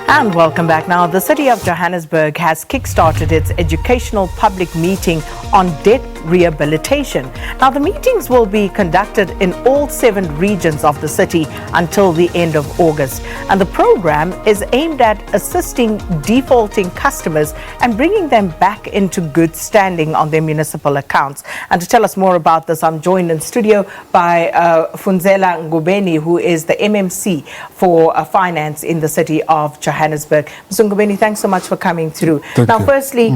And welcome back. Now, the City of Johannesburg has kick-started its educational public meeting on debt rehabilitation. Now, the meetings will be conducted in all 7 regions of the city until the end of August. And the program is aimed at assisting defaulting customers and bringing them back into good standing on their municipal accounts. And to tell us more about this, I'm joined in studio by Funzela Ngobeni, who is the MMC for finance in the City of Johannesburg. Mr. Ngobeni, thanks so much for coming through. Firstly,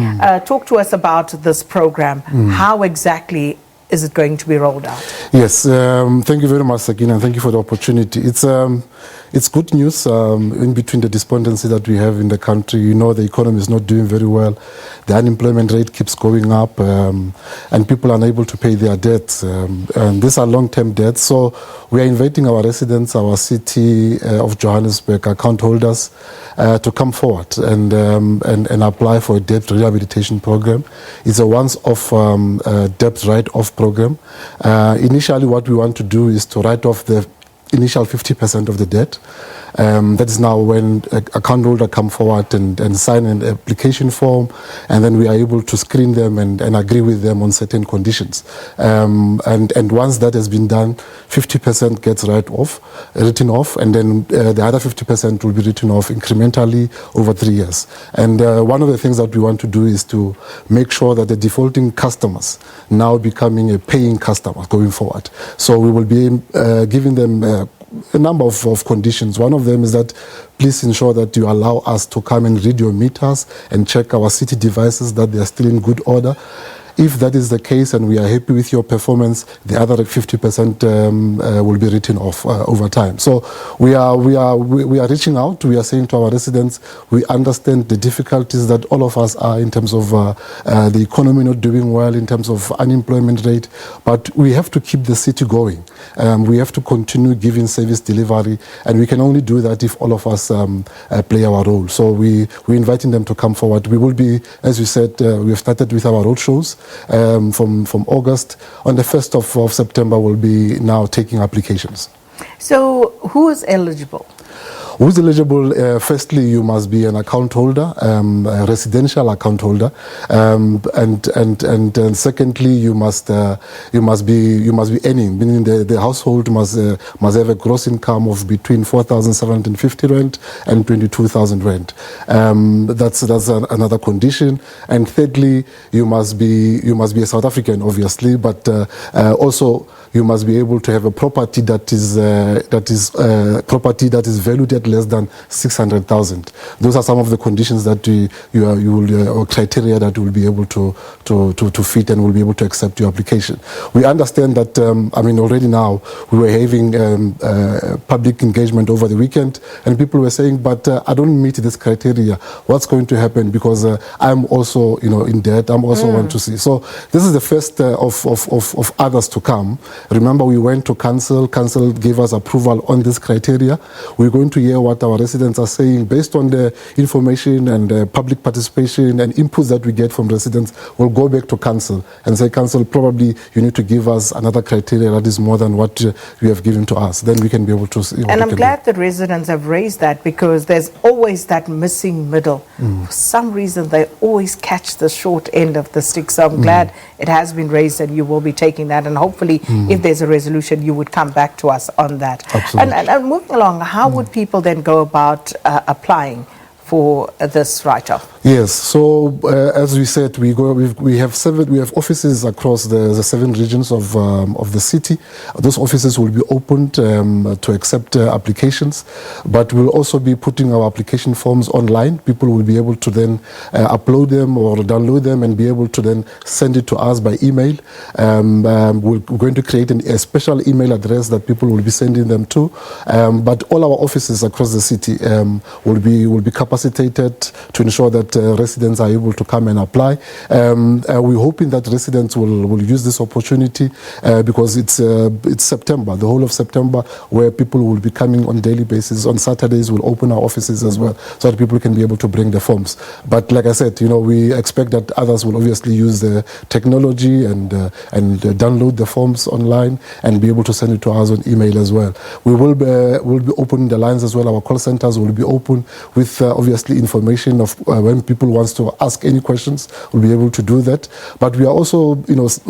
talk to us about this program. How exactly is it going to be rolled out? Yes, thank you very much, Sakina, and thank you for the opportunity. It's good news in between the despondency that we have in the country. You know, the economy is not doing very well. The unemployment rate keeps going up, and people are unable to pay their debts. And these are long-term debts. So we are inviting our residents, our City of Johannesburg account holders to come forward and apply for a debt rehabilitation program. It's a once-off debt write-off program. Initially, what we want to do is to write off the initial 50% of the debt. That is now when an account holder come forward and sign an application form, and then we are able to screen them and agree with them on certain conditions. And once that has been done, 50% gets written off, and then the other 50% will be written off incrementally over 3 years. And one of the things that we want to do is to make sure that the defaulting customers now becoming a paying customer going forward. So we will be giving them a number of conditions. One of them is that please ensure that you allow us to come and read your meters and check our city devices that they are still in good order. If that is the case and we are happy with your performance, the other 50% will be written off over time. So we are reaching out. We are saying to our residents, we understand the difficulties that all of us are in terms of the economy not doing well, in terms of unemployment rate, but we have to keep the city going. We have to continue giving service delivery, and we can only do that if all of us play our role. So we're inviting them to come forward. We will be, as you said, we have started with our road shows. From August. On the 1st of September, we'll be now taking applications. So who is eligible? Who's eligible? Firstly, you must be an account holder, a residential account holder, and secondly, you must be earning, meaning the household must have a gross income of between 4,750 rand and 22,000 rand. That's another condition. And thirdly, you must be a South African, obviously, but also you must be able to have a property that is valued at less than 600,000. Those are some of the conditions that or criteria that you will be able to fit and will be able to accept your application. We understand that already now we were having public engagement over the weekend, and people were saying, but I don't meet this criteria. What's going to happen? Because I'm also in debt. I'm also want to see. So this is the first of others to come. Remember, we went to council. Council gave us approval on this criteria. We're going to hear what our residents are saying based on the information and public participation and inputs that we get from residents. We'll go back to council and say, council, probably you need to give us another criteria that is more than what you have given to us. Then we can be able to see. And I'm glad that residents have raised that, because there's always that missing middle. For some reason, they always catch the short end of the stick. So I'm glad it has been raised and you will be taking that. And hopefully, if there's a resolution, you would come back to us on that. Absolutely. And moving along, how would people then go about applying for this write-off? Yes, so as we said, we have offices across the 7 regions of the city. Those offices will be opened to accept applications, but we'll also be putting our application forms online. People will be able to then upload them or download them and be able to then send it to us by email. We're going to create a special email address that people will be sending them to. But all our offices across the city will be capacitated capacitated to ensure that residents are able to come and apply. We're hoping that residents will use this opportunity because it's September, the whole of September, where people will be coming on daily basis. On Saturdays, we'll open our offices as well, so that people can be able to bring the forms. But like I said, we expect that others will obviously use the technology and download the forms online and be able to send it to us on email as well. We'll be opening the lines as well. Our call centers will be open with obviously information of when people wants to ask any questions. We'll be able to do that. But we are also,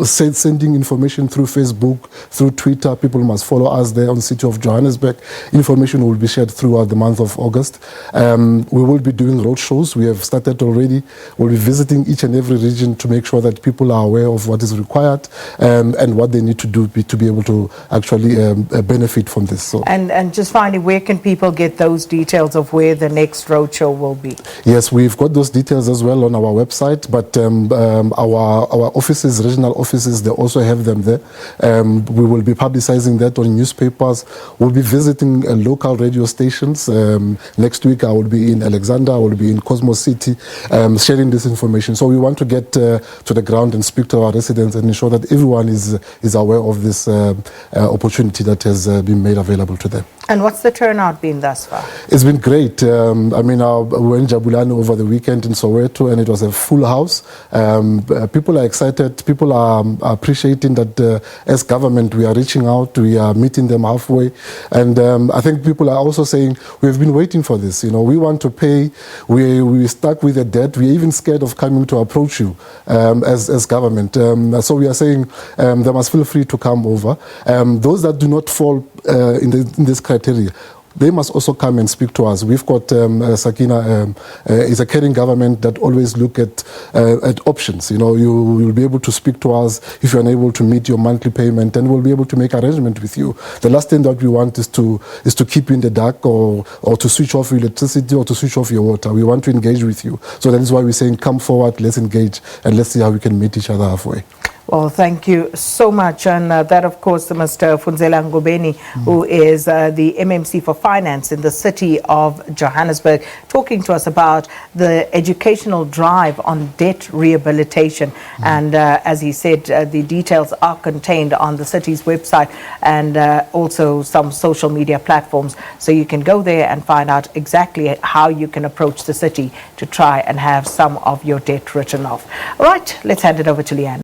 sending information through Facebook, through Twitter. People must follow us there on City of Johannesburg. Information will be shared throughout the month of August. We will be doing road shows. We have started already. We'll be visiting each and every region to make sure that people are aware of what is required and what they need to do to be able to actually benefit from this. So. And just finally, where can people get those details of where the next roadshow will be? Yes, we've got those details as well on our website, but our offices, regional offices, they also have them there. We will be publicizing that on newspapers. We'll be visiting local radio stations. Next week I will be in Alexander, I will be in Cosmos City, sharing this information. So we want to get to the ground and speak to our residents and ensure that everyone is aware of this opportunity that has been made available to them. And what's the turnout been thus far? It's been great. We were in Jabulani over the weekend in Soweto, and it was a full house. People are excited. People are appreciating that as government we are reaching out, we are meeting them halfway. And I think people are also saying, we have been waiting for this. We want to pay. We're stuck with a debt. We're even scared of coming to approach you as government. So we are saying they must feel free to come over. Those that do not fall in this criteria, they must also come and speak to us. We've got Sakina is a caring government that always look at options. You will be able to speak to us if you're unable to meet your monthly payment, and we'll be able to make arrangement with you. The last thing that we want is to keep you in the dark or to switch off your electricity or to switch off your water. We want to engage with you. So that is why we're saying come forward, let's engage, and let's see how we can meet each other halfway. Well, thank you so much. And that, of course, Mr. Funzela Ngobeni, who is the MMC for Finance in the City of Johannesburg, talking to us about the educational drive on debt rehabilitation. And as he said, the details are contained on the city's website and also some social media platforms. So you can go there and find out exactly how you can approach the city to try and have some of your debt written off. All right, let's hand it over to Leanne.